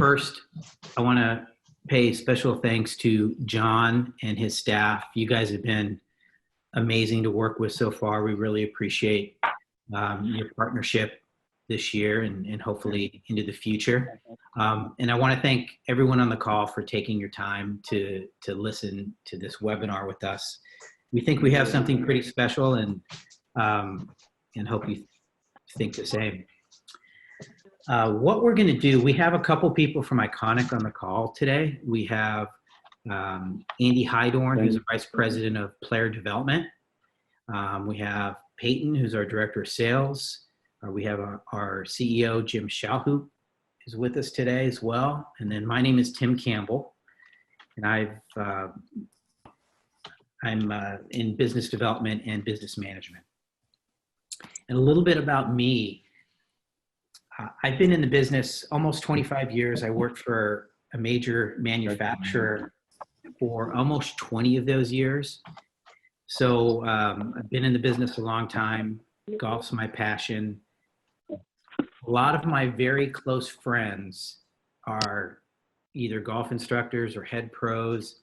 First, I want to pay special thanks to John and his staff. You guys have been amazing to work with so far. We really appreciate your partnership this year and hopefully into the future. And I want to thank everyone on the call for taking your time to listen to this webinar with us. We think we have something pretty special and hope you think the same. What we're going to do, we have a couple people from Ikonik on the call today. We have Andy Hydorn, who's the Vice President of Player Development. We have Peyton, who's our Director of Sales. We have our CEO, Jim Shalhoop, is with us today as well. And then my name is Tim Campbell, and I'm in business development and business management. And a little bit about me. I've been in the business almost 25 years. I worked for a major manufacturer for almost 20 of those years. So I've been in the business a long time. Golf's my passion. A lot of my very close friends are either golf instructors or head pros.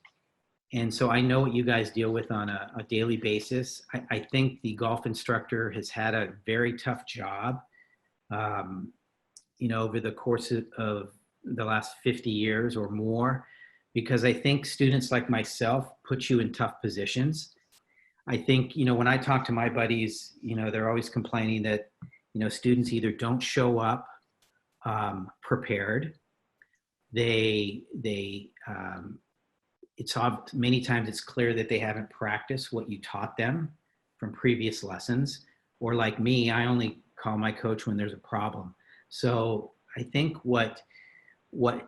And so I know what you guys deal with on a daily basis. I think the golf instructor has had a very tough job, over the course of the last 50 years or more, because I think students like myself put you in tough positions. I think, when I talk to my buddies, they're always complaining that, students either don't show up prepared. Many times it's clear that they haven't practiced what you taught them from previous lessons, or like me, I only call my coach when there's a problem. So I think what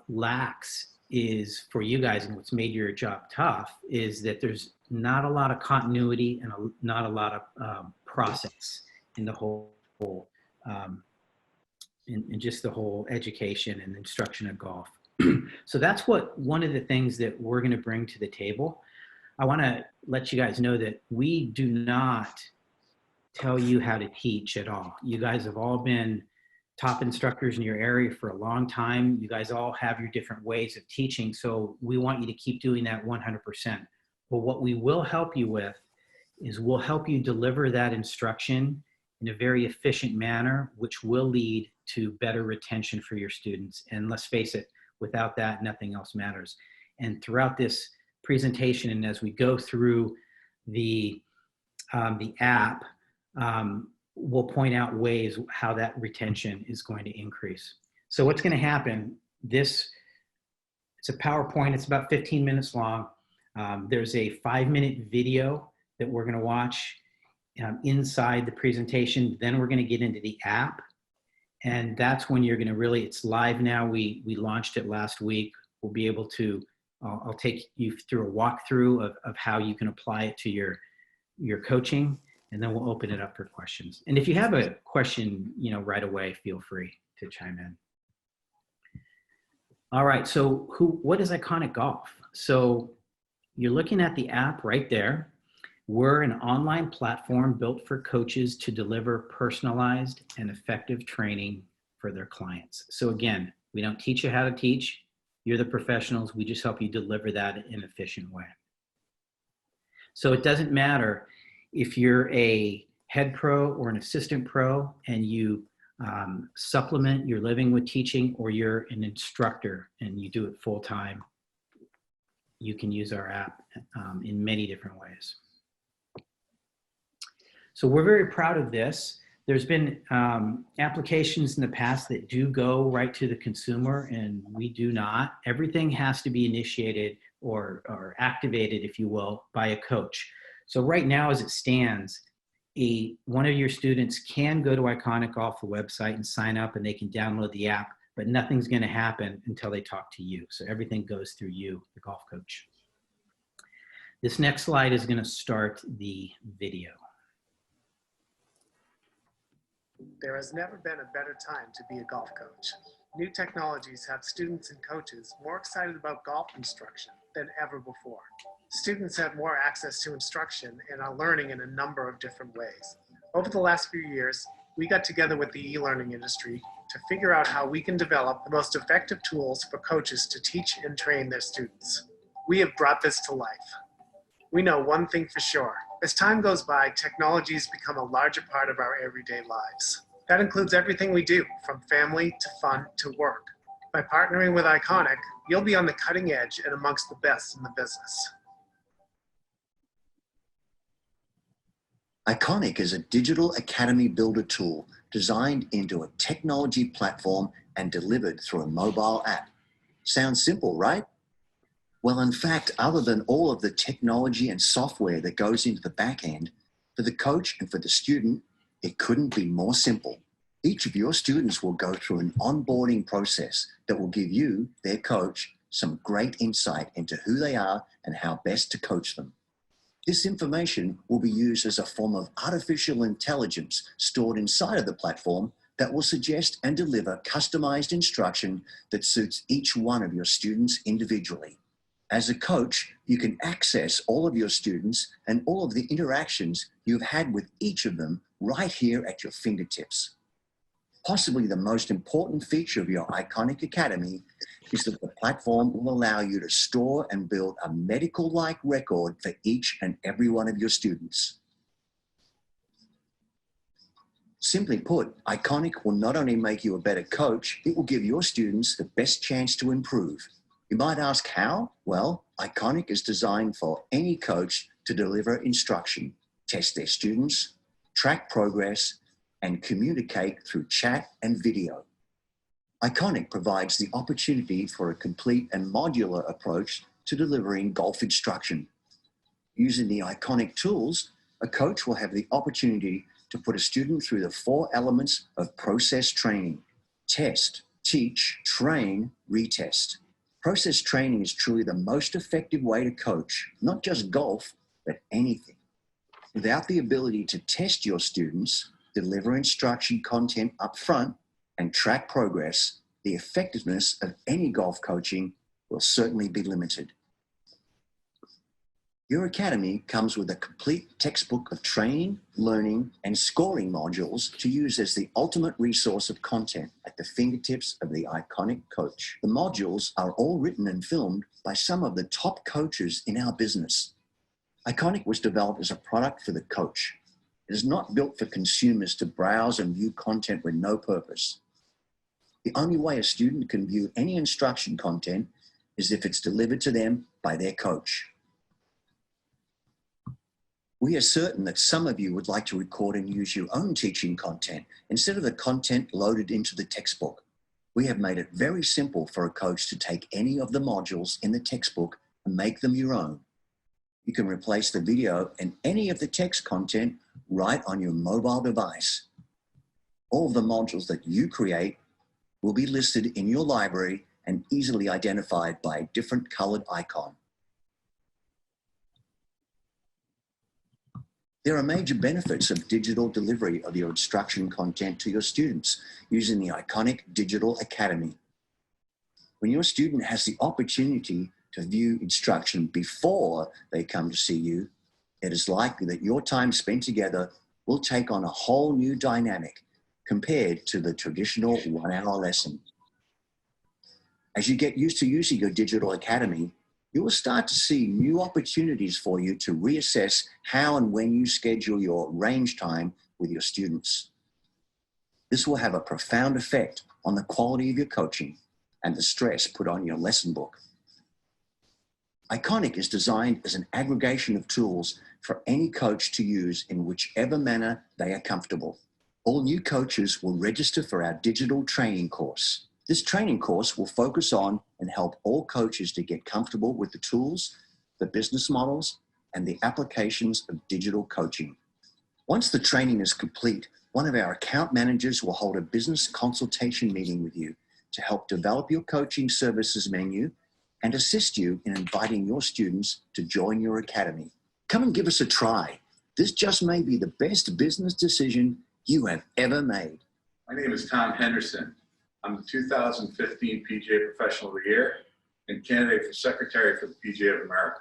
lacks is for you guys, and what's made your job tough, is that there's not a lot of continuity and not a lot of process in the whole, in just the whole education and instruction of golf. So that's one of the things that we're going to bring to the table. I want to let you guys know that we do not tell you how to teach at all. You guys have all been top instructors in your area for a long time. You guys all have your different ways of teaching. So we want you to keep doing that 100%. But what we will help you with is we'll help you deliver that instruction in a very efficient manner, which will lead to better retention for your students. And let's face it, without that, nothing else matters. And throughout this presentation, and as we go through the app, we'll point out ways how that retention is going to increase. So what's going to happen, it's a PowerPoint, it's about 15 minutes long. There's a 5-minute video that we're going to watch inside the presentation. Then we're going to get into the app. And that's when you're going to really, it's live now. We launched it last week. We'll be able to, I'll take you through a walkthrough of how you can apply it to your coaching, and then we'll open it up for questions. And if you have a question, right away, feel free to chime in. All right, so what is Ikonik Golf? So you're looking at the app right there. We're an online platform built for coaches to deliver personalized and effective training for their clients. So again, we don't teach you how to teach. You're the professionals. We just help you deliver that in an efficient way. So it doesn't matter if you're a head pro or an assistant pro and you supplement your living with teaching, or you're an instructor and you do it full time, you can use our app in many different ways. So we're very proud of this. There's been applications in the past that do go right to the consumer, and we do not. Everything has to be initiated or activated, if you will, by a coach. So right now, as it stands, one of your students can go to Ikonik Golf, the website, and sign up, and they can download the app, but nothing's going to happen until they talk to you. So everything goes through you, the golf coach. This next slide is going to start the video. There has never been a better time to be a golf coach. New technologies have students and coaches more excited about golf instruction than ever before. Students have more access to instruction and are learning in a number of different ways. Over the last few years, we got together with the e-learning industry to figure out how we can develop the most effective tools for coaches to teach and train their students. We have brought this to life. We know one thing for sure. As time goes by, technology has become a larger part of our everyday lives. That includes everything we do, from family to fun to work. By partnering with Ikonik, you'll be on the cutting edge and amongst the best in the business. Ikonik is a digital academy builder tool designed into a technology platform and delivered through a mobile app. Sounds simple, right? Well, in fact, other than all of the technology and software that goes into the back end, for the coach and for the student, it couldn't be more simple. Each of your students will go through an onboarding process that will give you, their coach, some great insight into who they are and how best to coach them. This information will be used as a form of artificial intelligence stored inside of the platform that will suggest and deliver customized instruction that suits each one of your students individually. As a coach, you can access all of your students and all of the interactions you've had with each of them right here at your fingertips. Possibly the most important feature of your Ikonik Academy is that the platform will allow you to store and build a medical-like record for each and every one of your students. Simply put, Ikonik will not only make you a better coach, it will give your students the best chance to improve. You might ask how? Well, Ikonik is designed for any coach to deliver instruction, test their students, track progress, and communicate through chat and video. Ikonik provides the opportunity for a complete and modular approach to delivering golf instruction. Using the Ikonik tools, a coach will have the opportunity to put a student through the 4 elements of process training: test, teach, train, retest. Process training is truly the most effective way to coach, not just golf, but anything. Without the ability to test your students, deliver instruction content up front, and track progress, the effectiveness of any golf coaching will certainly be limited. Your academy comes with a complete textbook of training, learning, and scoring modules to use as the ultimate resource of content at the fingertips of the Ikonik coach. The modules are all written and filmed by some of the top coaches in our business. Ikonik was developed as a product for the coach. It is not built for consumers to browse and view content with no purpose. The only way a student can view any instruction content is if it's delivered to them by their coach. We are certain that some of you would like to record and use your own teaching content instead of the content loaded into the textbook. We have made it very simple for a coach to take any of the modules in the textbook and make them your own. You can replace the video and any of the text content right on your mobile device. All of the modules that you create will be listed in your library and easily identified by a different colored icon. There are major benefits of digital delivery of your instruction content to your students using the Ikonik Digital Academy. When your student has the opportunity to view instruction before they come to see you, it is likely that your time spent together will take on a whole new dynamic compared to the traditional 1-hour lesson. As you get used to using your digital academy, you will start to see new opportunities for you to reassess how and when you schedule your range time with your students. This will have a profound effect on the quality of your coaching and the stress put on your lesson book. Ikonik is designed as an aggregation of tools for any coach to use in whichever manner they are comfortable. All new coaches will register for our digital training course. This training course will focus on and help all coaches to get comfortable with the tools, the business models, and the applications of digital coaching. Once the training is complete, one of our account managers will hold a business consultation meeting with you to help develop your coaching services menu and assist you in inviting your students to join your academy. Come and give us a try. This just may be the best business decision you have ever made. My name is Tom Henderson. I'm the 2015 PGA Professional of the Year and candidate for Secretary for the PGA of America.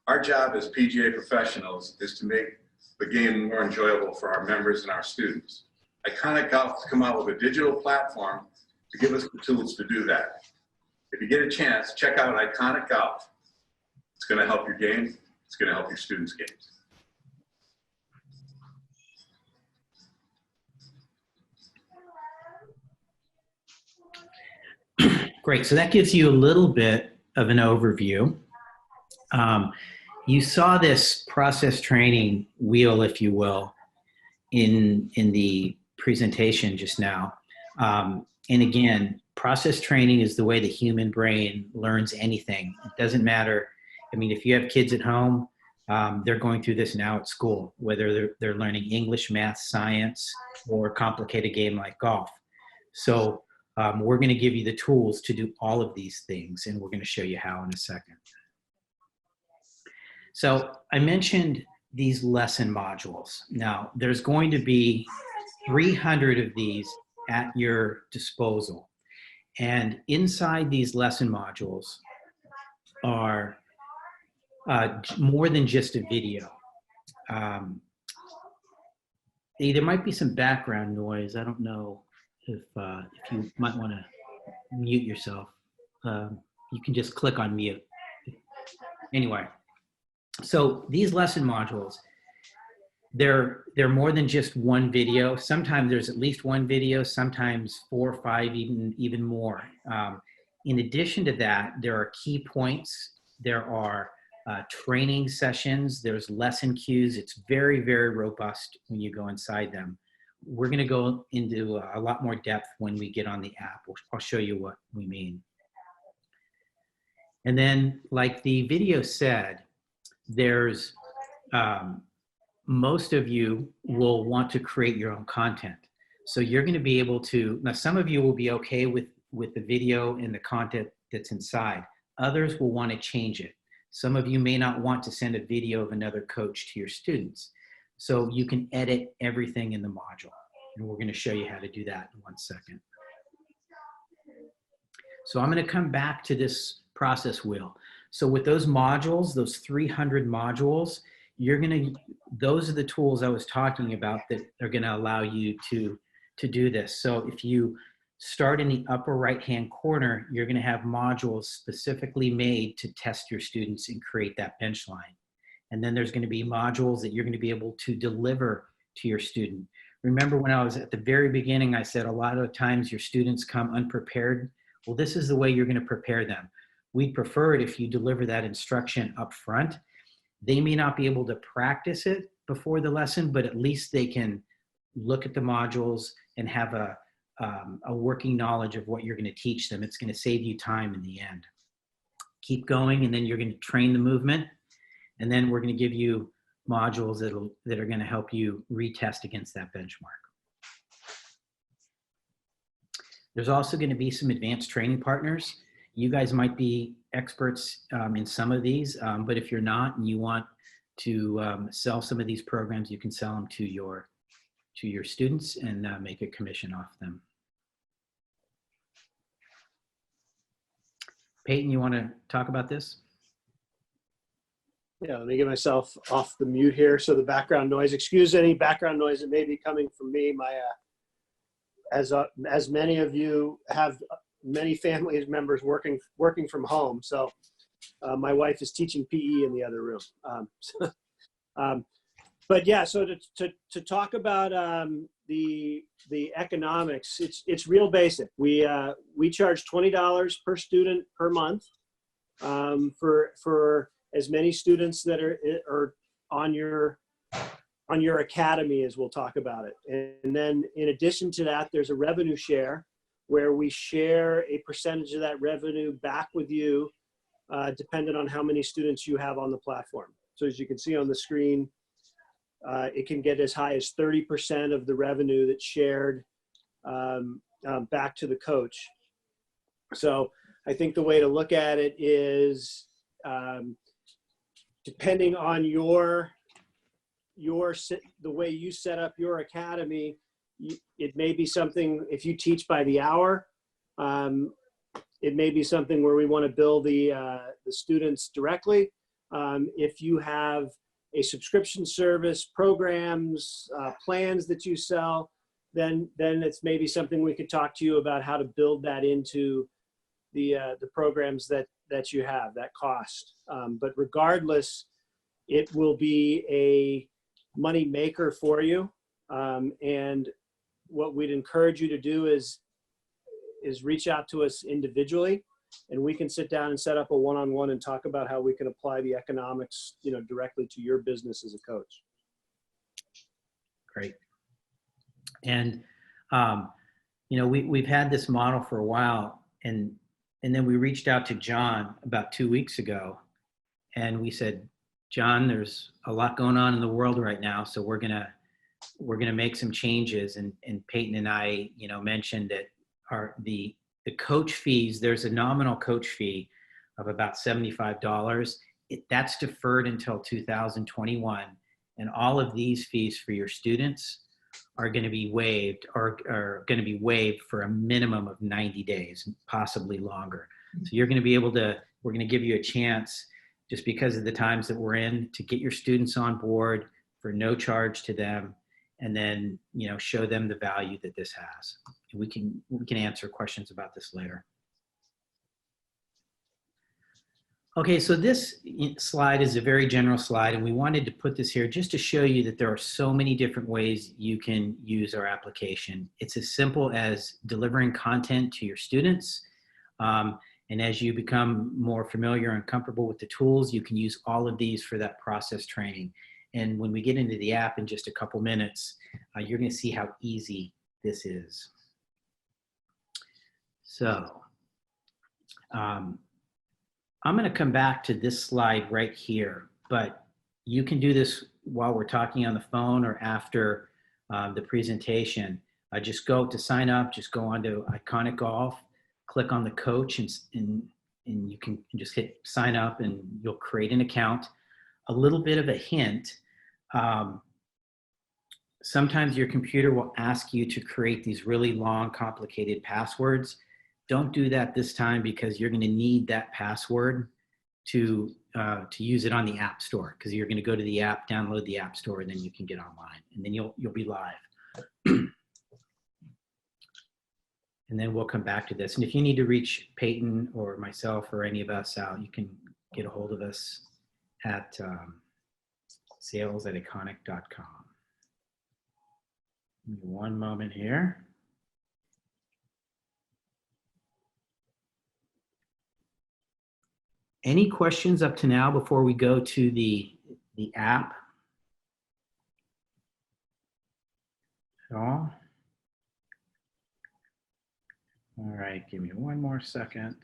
Our job as PGA professionals is to make the game more enjoyable for our members and our students. Ikonik Golf has come out with a digital platform to give us the tools to do that. If you get a chance, check out Ikonik Golf. It's going to help your game. It's going to help your students' games. Great. So that gives you a little bit of an overview. You saw this process training wheel, if you will, in the presentation just now. And again, process training is the way the human brain learns anything. It doesn't matter. I mean, if you have kids at home, they're going through this now at school, whether they're learning English, math, science, or a complicated game like golf. So we're going to give you the tools to do all of these things, and we're going to show you how in a second. So I mentioned these lesson modules. Now, there's going to be 300 of these at your disposal. And inside these lesson modules are more than just a video. There might be some background noise. I don't know if you might want to mute yourself. You can just click on mute. Anyway, so these lesson modules, they're more than just one video. Sometimes there's at least one video, sometimes 4 or 5, even more. In addition to that, there are key points. There are training sessions. There's lesson cues. It's very, very robust when you go inside them. We're going to go into a lot more depth when we get on the app. I'll show you what we mean. And then, like the video said, there's most of you will want to create your own content. So you're going to be able to, now some of you will be okay with the video and the content that's inside. Others will want to change it. Some of you may not want to send a video of another coach to your students. So you can edit everything in the module. And we're going to show you how to do that in 1 second. So I'm going to come back to this process wheel. So with those modules, those 300 modules, those are the tools I was talking about that are going to allow you to do this. So if you start in the upper right-hand corner, you're going to have modules specifically made to test your students and create that bench line. And then there's going to be modules that you're going to be able to deliver to your student. Remember when I was at the very beginning, I said a lot of times your students come unprepared. Well, this is the way you're going to prepare them. We'd prefer it if you deliver that instruction up front. They may not be able to practice it before the lesson, but at least they can look at the modules and have a working knowledge of what you're going to teach them. It's going to save you time in the end. Keep going, and then you're going to train the movement, and then we're going to give you modules that are going to help you retest against that benchmark. There's also going to be some advanced training partners. You guys might be experts in some of these, but if you're not and you want to sell some of these programs, you can sell them to your students and make a commission off them. Peyton, you want to talk about this? Yeah, let me get myself off the mute here. So the background noise, excuse any background noise that may be coming from me. As many of you have many family members working from home. So my wife is teaching PE in the other room. But yeah, so to talk about the economics, it's real basic. We charge $20 per student per month for as many students that are on your academy, as we'll talk about it. And then in addition to that, there's a revenue share where we share a percentage of that revenue back with you, depending on how many students you have on the platform. So as you can see on the screen, it can get as high as 30% of the revenue that's shared back to the coach. So I think the way to look at it is, depending on the way you set up your academy, it may be something, if you teach by the hour, it may be something where we want to bill the students directly. If you have a subscription service, programs, plans that you sell, then it's maybe something we could talk to you about how to build that into the programs that you have, that cost. But regardless, it will be a money maker for you. And what we'd encourage you to do is reach out to us individually, and we can sit down and set up a one-on-one and talk about how we can apply the economics, directly to your business as a coach. Great. And, we've had this model for a while, and then we reached out to John about 2 weeks ago, and we said, John, there's a lot going on in the world right now, so we're gonna make some changes. And Peyton and I, mentioned that the coach fees, there's a nominal coach fee of about $75. That's deferred until 2021, and all of these fees for your students are going to be waived, or are going to be waived for a minimum of 90 days, possibly longer. So you're going to be able to, we're going to give you a chance, just because of the times that we're in, to get your students on board for no charge to them, and then, show them the value that this has. And we can answer questions about this later. Okay, so this slide is a very general slide, and we wanted to put this here just to show you that there are so many different ways you can use our application. It's as simple as delivering content to your students. And as you become more familiar and comfortable with the tools, you can use all of these for that process training. And when we get into the app in just a couple minutes, you're going to see how easy this is. So I'm going to come back to this slide right here, but you can do this while we're talking on the phone or after the presentation. Just go to sign up, just go onto Ikonik Golf, click on the coach, and you can just hit sign up, and you'll create an account. A little bit of a hint, sometimes your computer will ask you to create these really long, complicated passwords. Don't do that this time, because you're going to need that password to use it on the App Store, because you're going to go to the app, download the App Store, and then you can get online, and then you'll be live. And then we'll come back to this. And if you need to reach Peyton or myself or any of us out, you can get a hold of us at sales@ikonik.com. One moment here. Any questions up to now before we go to the app at all? All right, give me one more second.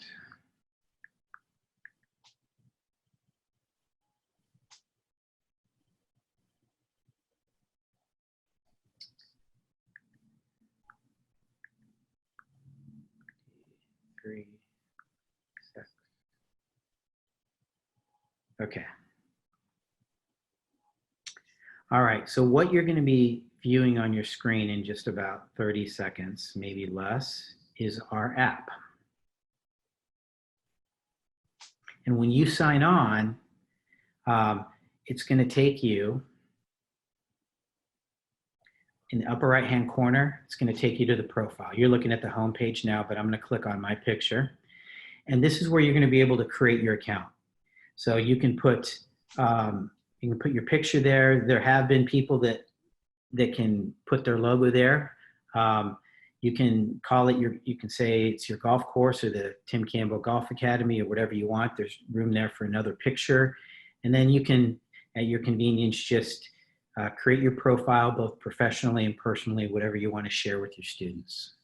Three, 6. Okay. All right, so what you're going to be viewing on your screen in just about 30 seconds, maybe less, is our app. And when you sign on, it's going to take you in the upper right-hand corner. It's going to take you to the profile. You're looking at the home page now, but I'm going to click on my picture. And this is where you're going to be able to create your account. So you can put your picture there. There have been people that can put their logo there. You can call it you can say it's your golf course or the Tim Campbell Golf Academy or whatever you want. There's room there for another picture. And then you can, at your convenience, just create your profile, both professionally and personally, whatever you want to share with your students.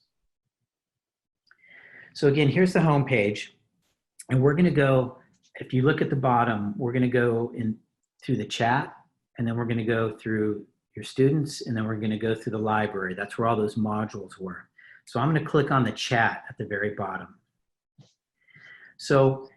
So again, here's the home page. And we're going to go, if you look at the bottom, we're going to go in through the chat, and then we're going to go through your students, and then we're going to go through the library. That's where all those modules were. So I'm going to click on the chat at the very bottom. So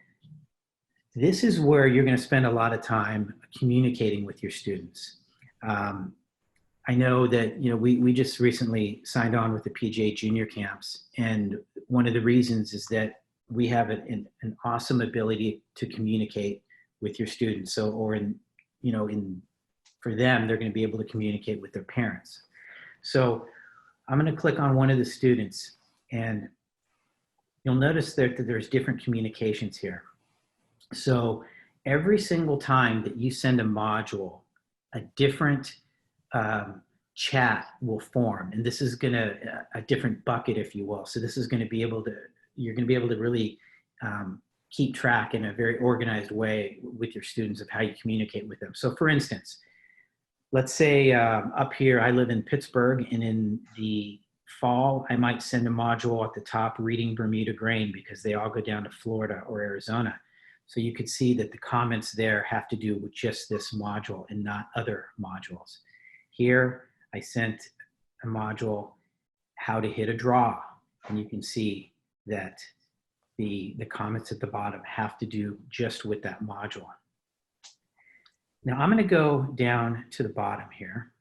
this is where you're going to spend a lot of time communicating with your students. I know that we just recently signed on with the PGA Junior Camps, and one of the reasons is that we have an awesome ability to communicate with your students. So, for them, they're going to be able to communicate with their parents. So I'm going to click on one of the students, and you'll notice that there's different communications here. So every single time that you send a module, a different chat will form, and this is going to a different bucket, if you will. So this is going to be able to, you're going to be able to really keep track in a very organized way with your students of how you communicate with them. So for instance, let's say up here, I live in Pittsburgh, and in the fall, I might send a module at the top reading Bermuda grain because they all go down to Florida or Arizona. So you could see that the comments there have to do with just this module and not other modules. Here, I sent a module, how to hit a draw, and you can see that the comments at the bottom have to do just with that module. Now I'm going to go down to the bottom here.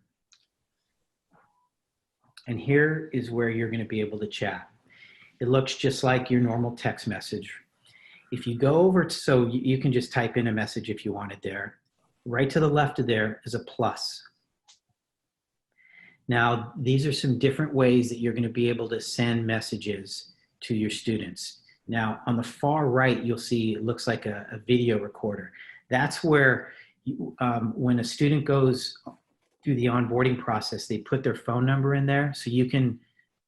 And here is where you're going to be able to chat. It looks just like your normal text message. If you go over, so you can just type in a message if you want it there. Right to the left of there is a plus. Now, these are some different ways that you're going to be able to send messages to your students. Now, on the far right, you'll see it looks like a video recorder. That's where when a student goes through the onboarding process, they put their phone number in there, so you can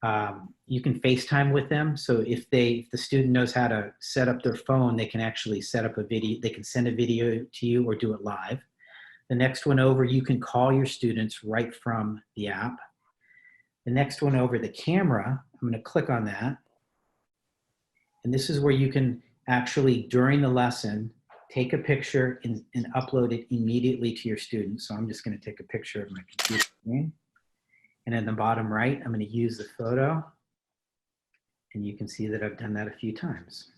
FaceTime with them. So if the student knows how to set up their phone, they can actually set up a video. They can send a video to you or do it live. The next one over, you can call your students right from the app. The next one over, the camera, I'm going to click on that. And this is where you can actually, during the lesson, take a picture and upload it immediately to your students. So I'm just going to take a picture of my computer screen. And at the bottom right, I'm going to use the photo. And you can see that I've done that a few times.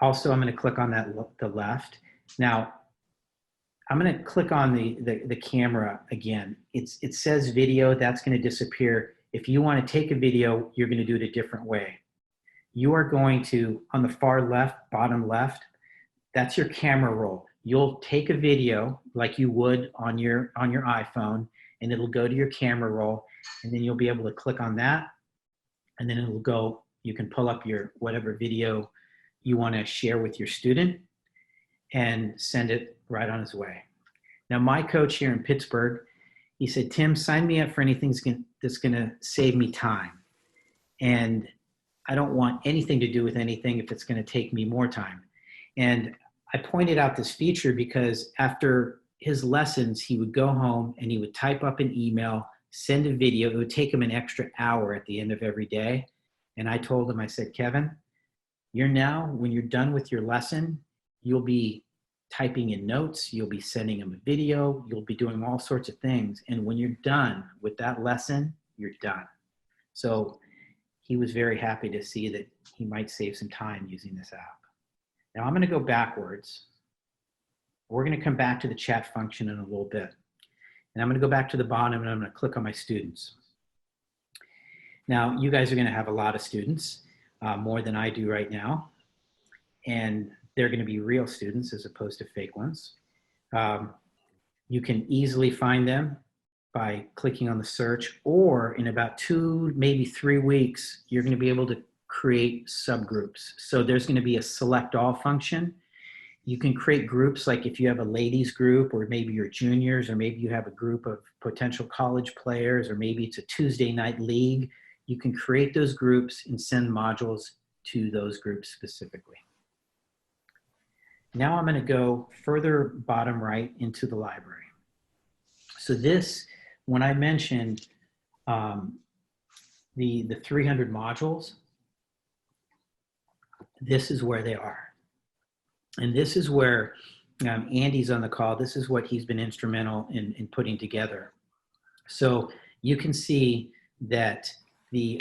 Also, I'm going to click on the left. Now, I'm going to click on the camera again. It says video, that's going to disappear. If you want to take a video, you're going to do it a different way. You are going to, on the far left, bottom left, that's your camera roll. You'll take a video like you would on your iPhone, and it'll go to your camera roll, and then you'll be able to click on that, and then it'll go, you can pull up your whatever video you want to share with your student and send it right on his way. Now, my coach here in Pittsburgh, he said, Tim, sign me up for anything that's going to save me time. And I don't want anything to do with anything if it's going to take me more time. And I pointed out this feature because after his lessons, he would go home and he would type up an email, send a video. It would take him an extra hour at the end of every day. And I told him, I said, Kevin, when you're done with your lesson, you'll be typing in notes, you'll be sending him a video, you'll be doing all sorts of things. And when you're done with that lesson, you're done. So he was very happy to see that he might save some time using this app. Now I'm going to go backwards. We're going to come back to the chat function in a little bit. And I'm going to go back to the bottom and I'm going to click on my students. Now, you guys are going to have a lot of students, more than I do right now. And they're going to be real students as opposed to fake ones. You can easily find them by clicking on the search, or in about 2, maybe 3 weeks, you're going to be able to create subgroups. So there's going to be a select all function. You can create groups, like if you have a ladies group, or maybe you're juniors, or maybe you have a group of potential college players, or maybe it's a Tuesday night league. You can create those groups and send modules to those groups specifically. Now I'm going to go further bottom right into the library. So this, when I mentioned the 300 modules, this is where they are. And this is where Andy's on the call. This is what he's been instrumental in putting together. So you can see that you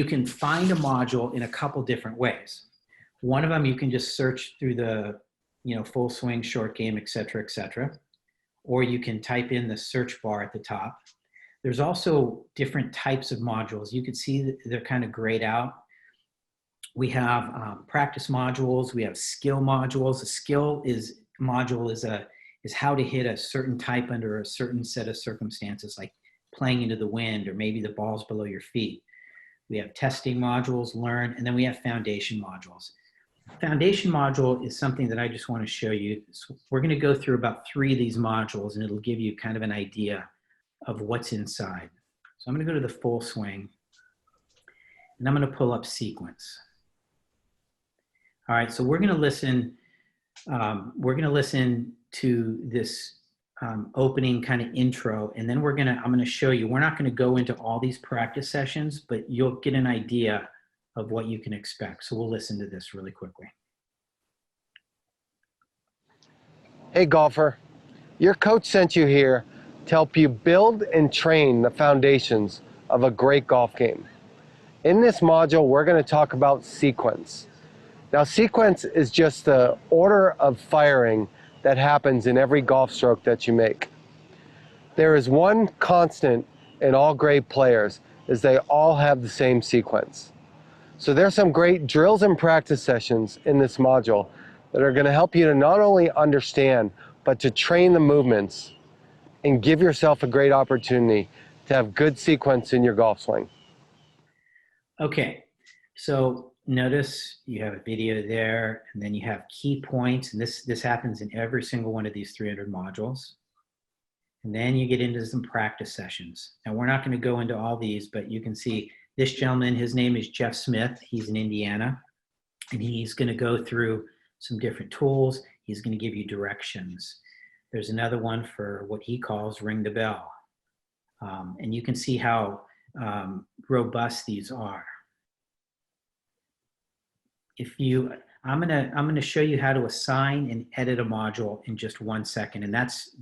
can find a module in a couple different ways. One of them, you can just search through the, full swing, short game, et cetera, or you can type in the search bar at the top. There's also different types of modules. You can see that they're kind of grayed out. We have practice modules. We have skill modules. A skill module is is how to hit a certain type under a certain set of circumstances, like playing into the wind, or maybe the ball's below your feet. We have testing modules, learn, and then we have foundation modules. Foundation module is something that I just want to show you. So we're going to go through about 3 of these modules, and it'll give you kind of an idea of what's inside. So I'm going to go to the full swing, and I'm going to pull up sequence. All right, so we're going to listen. We're going to listen to this opening kind of intro, and then I'm going to show you. We're not going to go into all these practice sessions, but you'll get an idea of what you can expect. So we'll listen to this really quickly. Hey golfer, your coach sent you here to help you build and train the foundations of a great golf game. In this module, we're going to talk about sequence. Now, sequence is just the order of firing that happens in every golf stroke that you make. There is one constant in all great players, is they all have the same sequence. So there's some great drills and practice sessions in this module that are going to help you to not only understand, but to train the movements and give yourself a great opportunity to have good sequence in your golf swing. Okay, so notice you have a video there, and then you have key points, and this happens in every single one of these 300 modules. And then you get into some practice sessions. Now, we're not going to go into all these, but you can see this gentleman, his name is Jeff Smith. He's in Indiana, and he's going to go through some different tools. He's going to give you directions. There's another one for what he calls ring the bell. And you can see how robust these are. I'm going to show you how to assign and edit a module in just 1 second. And that's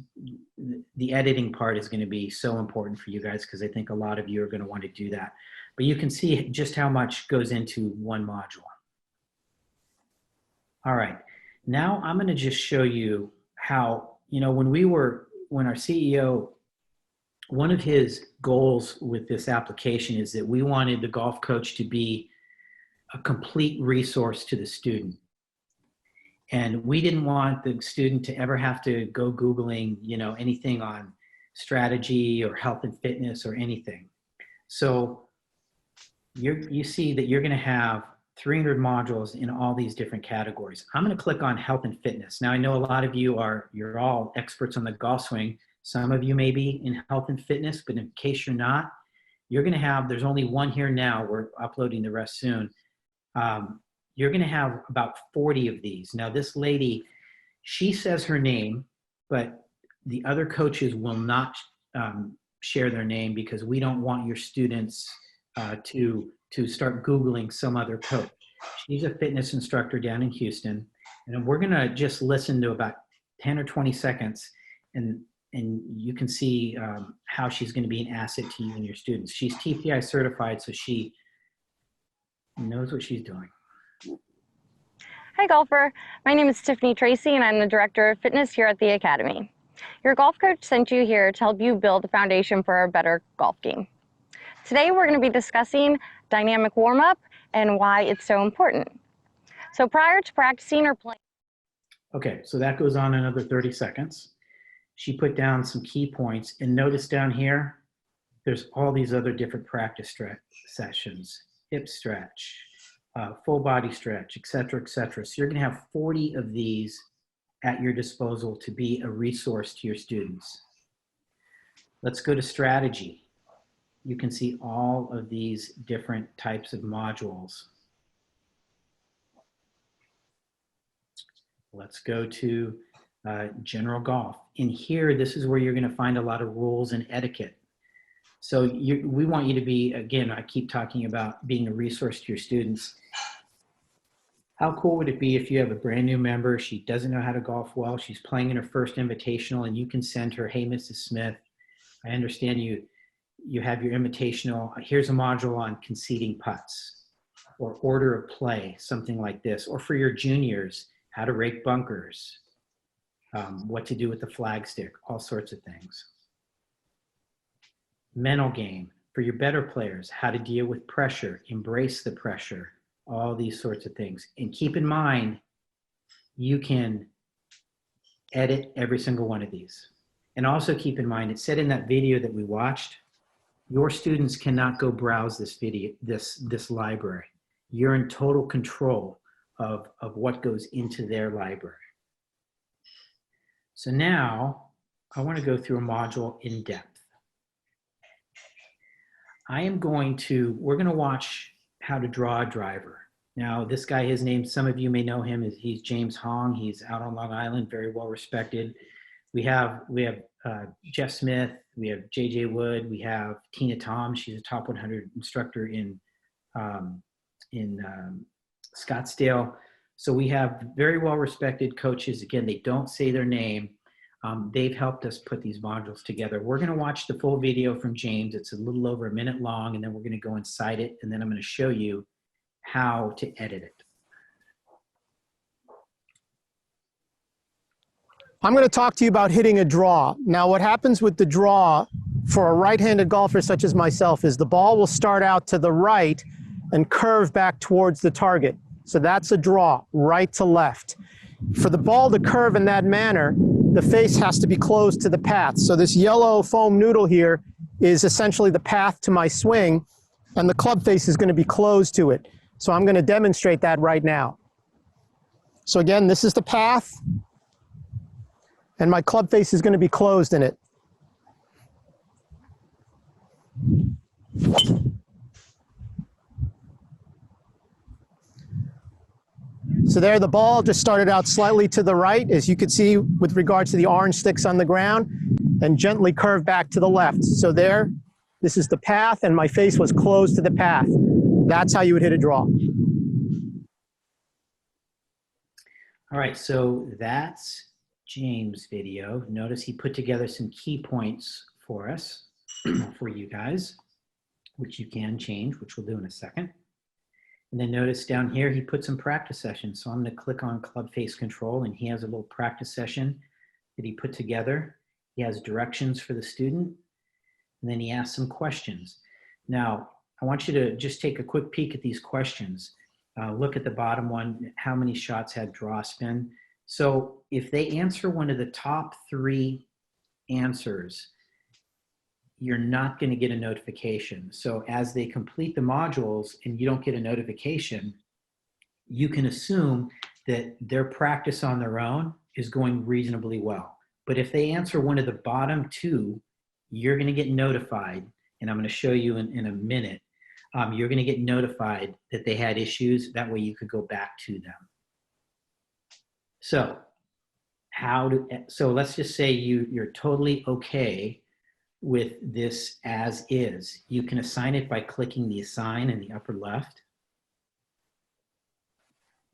the editing part is going to be so important for you guys, because I think a lot of you are going to want to do that. But you can see just how much goes into one module. All right, now I'm going to just show you how, when our CEO, one of his goals with this application is that we wanted the golf coach to be a complete resource to the student. And we didn't want the student to ever have to go Googling, anything on strategy or health and fitness or anything. So you see that you're going to have 300 modules in all these different categories. I'm going to click on health and fitness. Now, I know a lot of you you're all experts on the golf swing. Some of you may be in health and fitness, but in case you're not, you're going to have, there's only one here now. We're uploading the rest soon. You're going to have about 40 of these. Now, this lady, she says her name, but the other coaches will not share their name, because we don't want your students to start Googling some other coach. She's a fitness instructor down in Houston, and we're going to just listen to about 10 or 20 seconds, and you can see how she's going to be an asset to you and your students. She's TPI certified, so she knows what she's doing. Hi golfer, my name is Tiffany Tracy and I'm the Director of Fitness here at the Academy. Your golf coach sent you here to help you build a foundation for a better golf game. Today we're going to be discussing dynamic warm-up and why it's so important. So prior to practicing or playing. Okay, so that goes on another 30 seconds. She put down some key points, and notice down here, there's all these other different practice sessions, hip stretch, full body stretch, et cetera, et cetera. So you're going to have 40 of these at your disposal to be a resource to your students. Let's go to strategy. You can see all of these different types of modules. Let's go to general golf. In here, this is where you're going to find a lot of rules and etiquette. So we want you to be, again, I keep talking about being a resource to your students. How cool would it be if you have a brand new member, she doesn't know how to golf well, she's playing in her first invitational, and you can send her, hey, Mrs. Smith, I understand you have your invitational, here's a module on conceding putts, or order of play, something like this. Or for your juniors, how to rake bunkers, what to do with the flag stick, all sorts of things. Mental game for your better players, how to deal with pressure, embrace the pressure, all these sorts of things. And keep in mind, you can edit every single one of these. And also keep in mind, it said in that video that we watched, your students cannot go browse this video, this library. You're in total control of what goes into their library. So now I want to go through a module in depth. we're going to watch how to draw a driver. Now, this guy, his name, some of you may know him, he's James Hong. He's out on Long Island, very well respected. We have Jeff Smith, we have JJ Wood, we have Tina Tom. She's a top 100 instructor in Scottsdale. So we have very well respected coaches. Again, they don't say their name. They've helped us put these modules together. We're going to watch the full video from James. It's a little over a minute long, and then we're going to go inside it, and then I'm going to show you how to edit it. I'm going to talk to you about hitting a draw. Now, what happens with the draw for a right-handed golfer such as myself is the ball will start out to the right and curve back towards the target. So that's a draw, right to left. For the ball to curve in that manner, the face has to be closed to the path. So this yellow foam noodle here is essentially the path to my swing, and the club face is going to be closed to it. So I'm going to demonstrate that right now. So again, this is the path, and my club face is going to be closed in it. So there, the ball just started out slightly to the right, as you could see with regards to the orange sticks on the ground, and gently curved back to the left. So there, this is the path, and my face was closed to the path. That's how you would hit a draw. All right, so that's James' video. Notice he put together some key points for us, for you guys, which you can change, which we'll do in a second. And then notice down here, he put some practice sessions. So I'm going to click on club face control, and he has a little practice session that he put together. He has directions for the student, and then he asks some questions. Now, I want you to just take a quick peek at these questions. Look at the bottom one, how many shots had draw spin? So if they answer one of the top 3 answers, you're not going to get a notification. So as they complete the modules and you don't get a notification, you can assume that their practice on their own is going reasonably well. But if they answer one of the bottom 2, you're going to get notified, and I'm going to show you in a minute. You're going to get notified that they had issues. That way you could go back to them. So let's just say you're totally okay with this as is. You can assign it by clicking the assign in the upper left.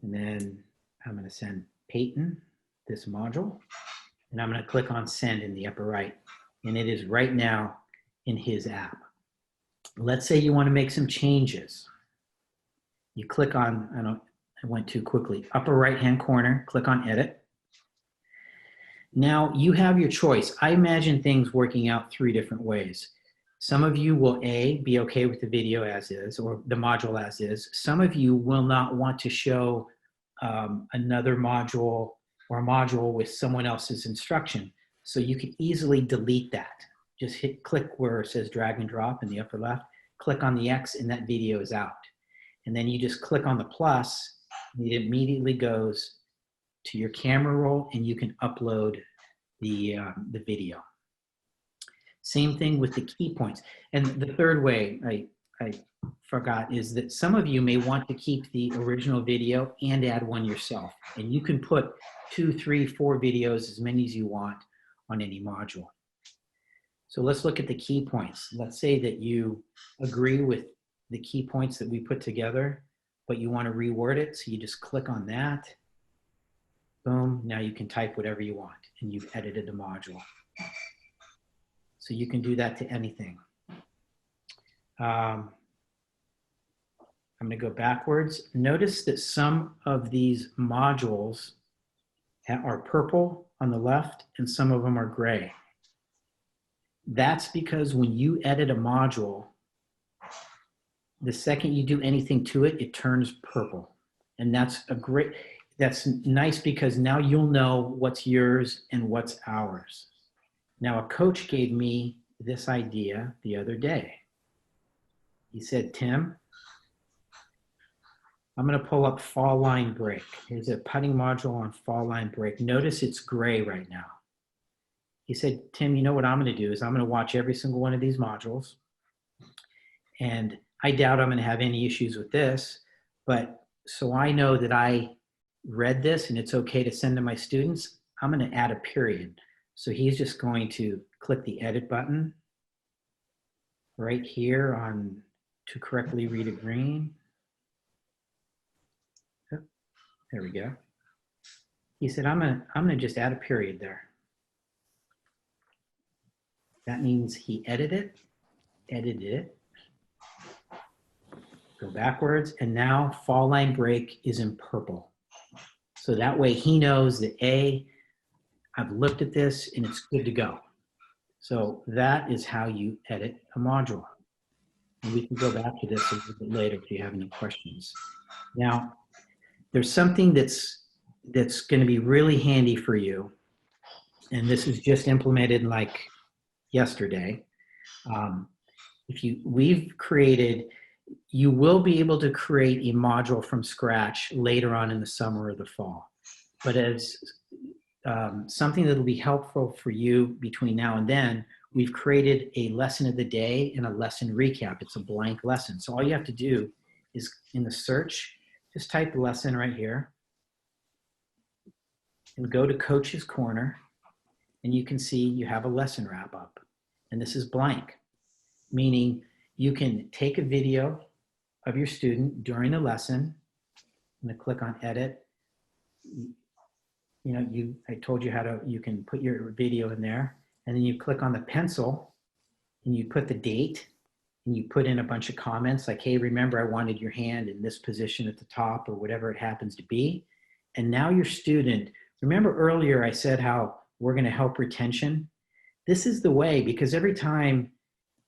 And then I'm going to send Peyton this module, and I'm going to click on send in the upper right. And it is right now in his app. Let's say you want to make some changes. You click on, I went too quickly, upper right-hand corner, click on edit. Now you have your choice. I imagine things working out 3 different ways. Some of you will be okay with the video as is, or the module as is. Some of you will not want to show another module or a module with someone else's instruction. So you can easily delete that. Just click where it says drag and drop in the upper left, click on the X, and that video is out. And then you just click on the plus, and it immediately goes to your camera roll, and you can upload the video. Same thing with the key points. And the third way I forgot is that some of you may want to keep the original video and add one yourself. And you can put 2, 3, 4 videos, as many as you want, on any module. So let's look at the key points. Let's say that you agree with the key points that we put together, but you want to reword it. So you just click on that. Boom. Now you can type whatever you want, and you've edited the module. So you can do that to anything. I'm going to go backwards. Notice that some of these modules are purple on the left, and some of them are gray. That's because when you edit a module, the second you do anything to it, it turns purple. And that's That's nice because now you'll know what's yours and what's ours. Now, a coach gave me this idea the other day. He said, Tim, I'm going to pull up fall line break. Here's a putting module on fall line break. Notice it's gray right now. He said, Tim, you know what I'm going to do is I'm going to watch every single one of these modules. And I doubt I'm going to have any issues with this, but so I know that I read this and it's okay to send to my students, I'm going to add a period. So he's just going to click the edit button right here on to correctly read a green. Oh, there we go. He said, I'm gonna just add a period there. That means he edited it, go backwards, and now fall line break is in purple. So that way he knows that I've looked at this and it's good to go. So that is how you edit a module. And we can go back to this a little bit later if you have any questions. Now, there's something that's going to be really handy for you. And this is just implemented like yesterday. We've created, you will be able to create a module from scratch later on in the summer or the fall. But as something that'll be helpful for you between now and then, we've created a lesson of the day and a lesson recap. It's a blank lesson. So all you have to do is in the search, just type lesson right here and go to Coach's Corner, and you can see you have a lesson wrap up. And this is blank, meaning you can take a video of your student during the lesson. I'm gonna click on edit. I told you you can put your video in there, and then you click on the pencil and you put the date and you put in a bunch of comments like, hey, remember I wanted your hand in this position at the top or whatever it happens to be. And now your student, remember earlier I said how we're gonna help retention? This is the way, because every time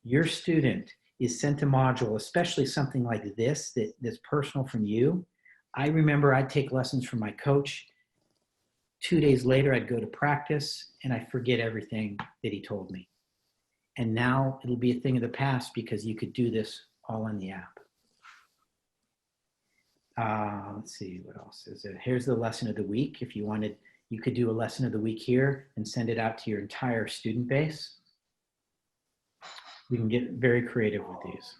your student is sent a module, especially something like this that's personal from you, I remember I'd take lessons from my coach. 2 days later, I'd go to practice and I forget everything that he told me. And now it'll be a thing of the past because you could do this all in the app. Let's see, what else is there? Here's the lesson of the week. If you wanted, you could do a lesson of the week here and send it out to your entire student base. You can get very creative with these.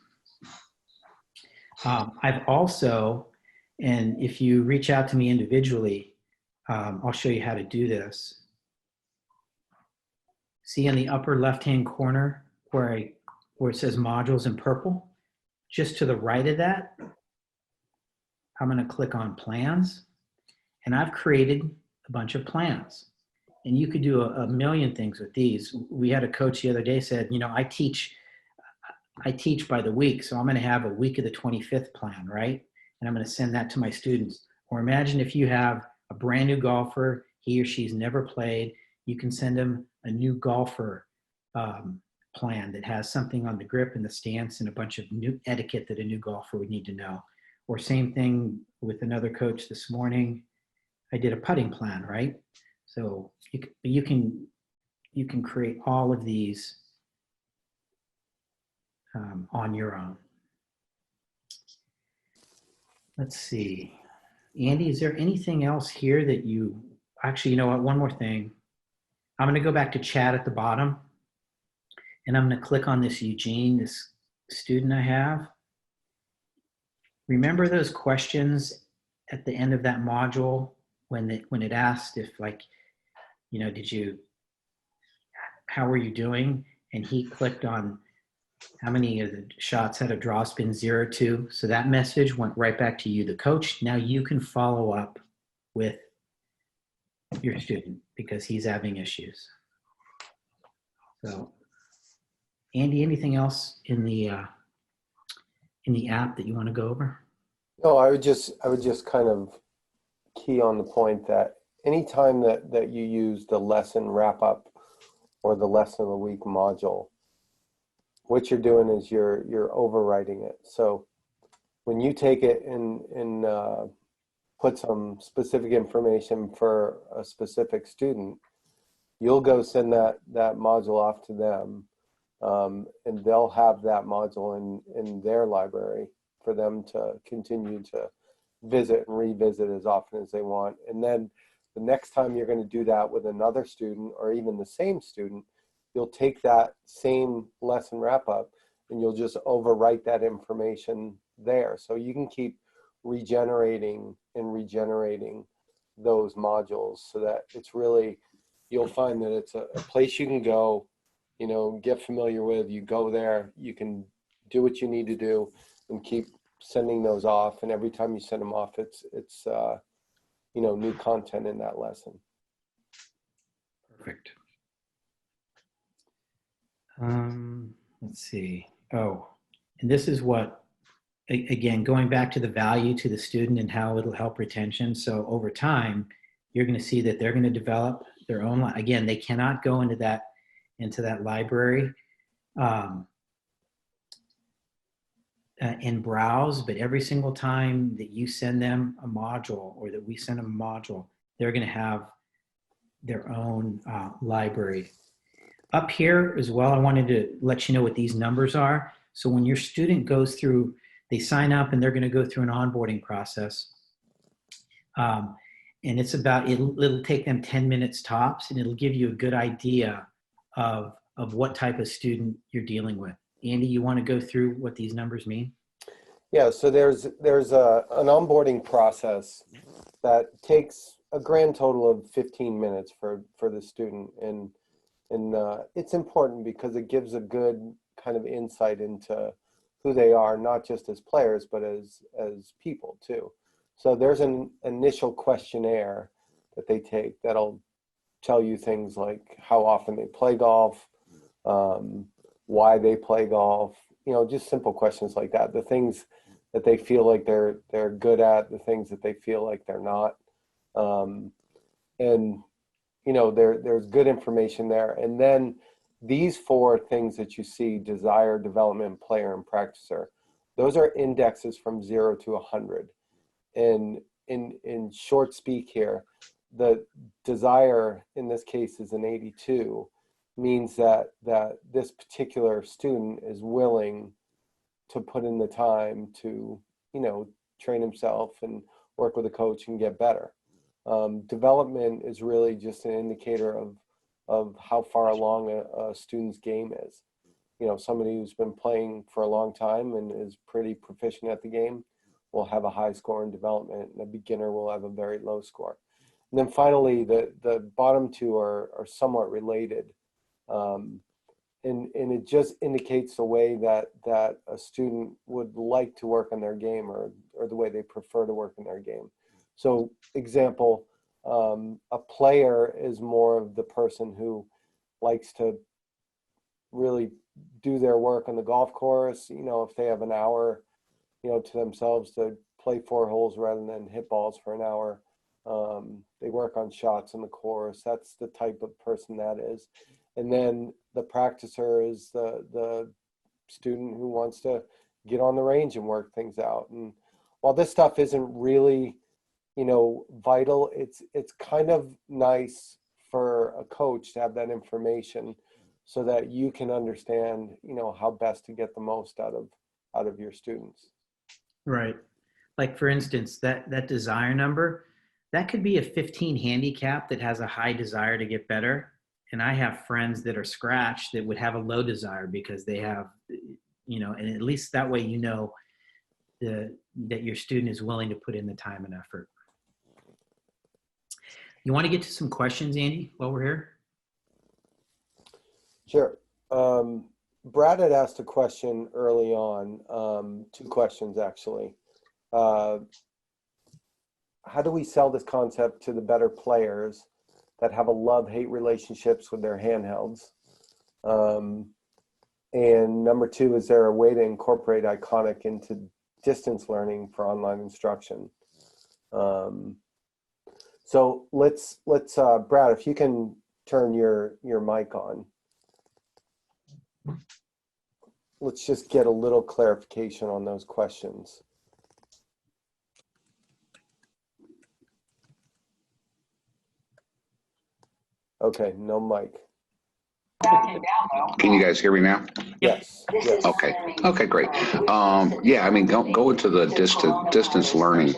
I've also, and if you reach out to me individually, I'll show you how to do this. See in the upper left-hand corner where it says modules in purple, just to the right of that, I'm gonna click on plans, and I've created a bunch of plans. And you could do a million things with these. We had a coach the other day said, I teach by the week, so I'm gonna have a week of the 25th plan, right? And I'm gonna send that to my students. Or imagine if you have a brand new golfer, he or she's never played, you can send them a new golfer plan that has something on the grip and the stance and a bunch of new etiquette that a new golfer would need to know. Or same thing with another coach this morning. I did a putting plan, right? So you can create all of these on your own. Let's see. Andy, is there anything else here that you, actually, you know what, one more thing. I'm gonna go back to chat at the bottom, and I'm gonna click on this Eugene, this student I have. Remember those questions at the end of that module when it asked if, like, how are you doing? And he clicked on how many of the shots had a draw spin 0-2. So that message went right back to you, the coach. Now you can follow up with your student because he's having issues. So, Andy, anything else in the app that you want to go over? No, I would just kind of key on the point that anytime that you use the lesson wrap up or the lesson of the week module, what you're doing is you're overwriting it. So when you take it and put some specific information for a specific student, you'll go send that module off to them, and they'll have that module in their library for them to continue to visit and revisit as often as they want. And then the next time you're going to do that with another student or even the same student, you'll take that same lesson wrap up and you'll just overwrite that information there. So you can keep regenerating and regenerating those modules so that it's really, you'll find that it's a place you can go, you know, get familiar with. You go there, you can do what you need to do and keep sending those off. And every time you send them off, it's you know, new content in that lesson. Perfect. Let's see. Oh, and this is what, again, going back to the value to the student and how it'll help retention. So over time, you're going to see that they're going to develop their own. Again, they cannot go into that library and browse, but every single time that you send them a module or that we send them a module, they're going to have their own library. Up here as well, I wanted to let you know what these numbers are. So when your student goes through, they sign up and they're going to go through an onboarding process. And it's about, it'll take them 10 minutes tops, and it'll give you a good idea of what type of student you're dealing with. Andy, you want to go through what these numbers mean? Yeah, so there's an onboarding process that takes a grand total of 15 minutes for the student. And it's important because it gives a good kind of insight into who they are, not just as players, but as people too. So there's an initial questionnaire that they take that'll tell you things like how often they play golf, why they play golf, you know, just simple questions like that. The things that they feel like they're good at, the things that they feel like they're not. And you know, there's good information there. And then these 4 things that you see: desire, development, player, and practicer, those are indexes from 0 to 100. And in short speak here, the desire in this case is an 82, means that this particular student is willing to put in the time to, you know, train himself and work with a coach and get better. Development is really just an indicator of how far along a student's game is. You know, somebody who's been playing for a long time and is pretty proficient at the game will have a high score in development, and a beginner will have a very low score. And then finally, the bottom 2 are somewhat related. And it just indicates the way that a student would like to work on their game, or the way they prefer to work in their game. So example, a player is more of the person who likes to really do their work on the golf course. You know, if they have an hour, you know, to themselves to play 4 holes rather than hit balls for an hour, they work on shots on the course. That's the type of person that is. And then the practicer is the student who wants to get on the range and work things out. And while this stuff isn't really, you know, vital, it's kind of nice for a coach to have that information so that you can understand, you know, how best to get the most out of your students. Right. Like for instance, that desire number, that could be a 15 handicap that has a high desire to get better. And I have friends that are scratched that would have a low desire because they have, you know, and at least that way, you know, that your student is willing to put in the time and effort. You want to get to some questions, Andy, while we're here? Sure. Brad had asked a question early on, 2 questions actually. How do we sell this concept to the better players that have a love-hate relationships with their handhelds? And number 2, is there a way to incorporate Ikonik into distance learning for online instruction? So let's Brad, if you can turn your mic on. Let's just get a little clarification on those questions. Okay, no mic. Can you guys hear me now? Yes. Yes. Okay. Okay, great. Yeah, I mean, go into the distance learning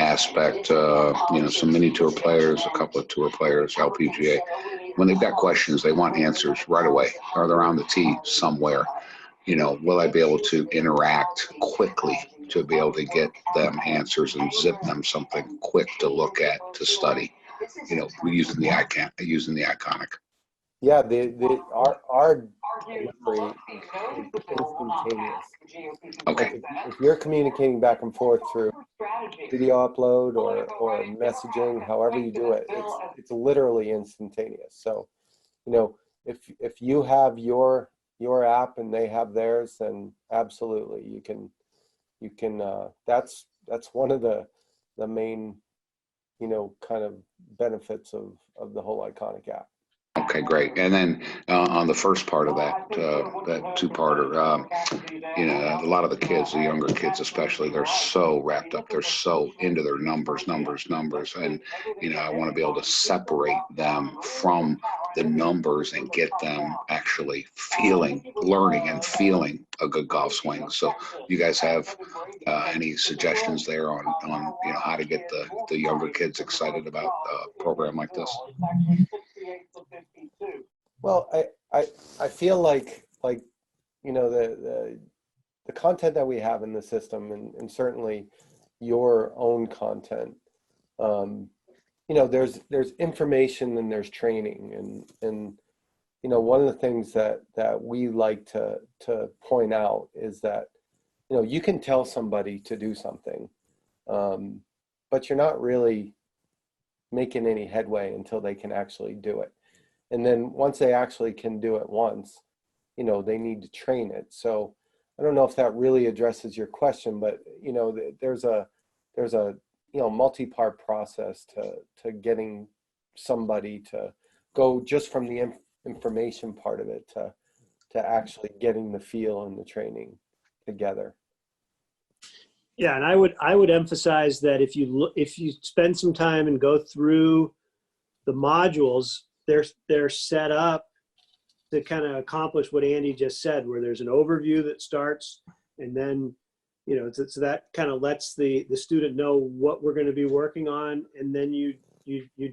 aspect. Some mini tour players, a couple of tour players, LPGA. When they've got questions, they want answers right away, or they're on the tee somewhere. Will I be able to interact quickly to be able to get them answers and zip them something quick to look at, to study? Using the Ikonik. Yeah, our delivery is instantaneous. Okay. Like if you're communicating back and forth through video upload or messaging, however you do it, it's literally instantaneous. So, if you have your app and they have theirs, then absolutely you can that's one of the main kind of benefits of the whole Ikonik app. Okay, great. And then on the first part of that two-parter, a lot of the kids, the younger kids especially, they're so wrapped up. They're so into their numbers. And, I want to be able to separate them from the numbers and get them actually learning and feeling a good golf swing. So you guys have any suggestions there on how to get the younger kids excited about a program like this? Well, I feel like the content that we have in the system, and certainly your own content, there's information and there's training, and one of the things that we like to point out is that you can tell somebody to do something, but you're not really making any headway until they can actually do it. And then once they actually can do it once, they need to train it. So I don't know if that really addresses your question, but there's a multi-part process to getting somebody to go just from the information part of it to actually getting the feel and the training together. Yeah, and I would emphasize that if you spend some time and go through the modules, they're set up to kind of accomplish what Andy just said, where there's an overview that starts, and then so that kind of lets the student know what we're going to be working on, and then you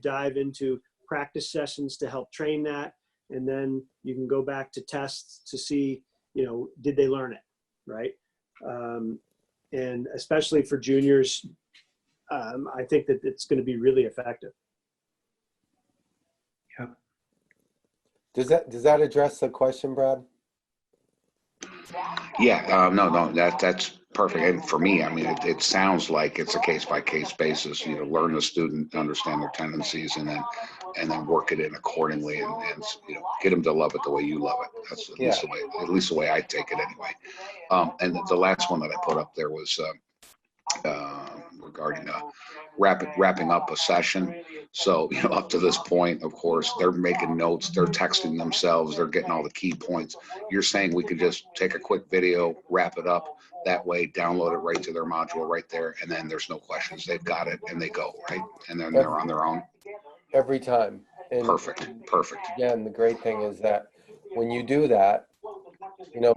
dive into practice sessions to help train that, and then you can go back to tests to see did they learn it, right? And especially for juniors, I think that it's going to be really effective. Yep. Does that address the question, Brad? Yeah, no, that's perfect. And for me, I mean, it sounds like it's a case-by-case basis. Learn the student, understand their tendencies, and then work it in accordingly, and get them to love it the way you love it. That's at least the way I take it anyway. And the last one that I put up there was regarding wrapping up a session. So up to this point, of course, they're making notes, they're texting themselves, they're getting all the key points. You're saying we could just take a quick video, wrap it up that way, download it right to their module right there, and then there's no questions. They've got it and they go, right? And then they're on their own. Every time. And Perfect. Again, the great thing is that when you do that,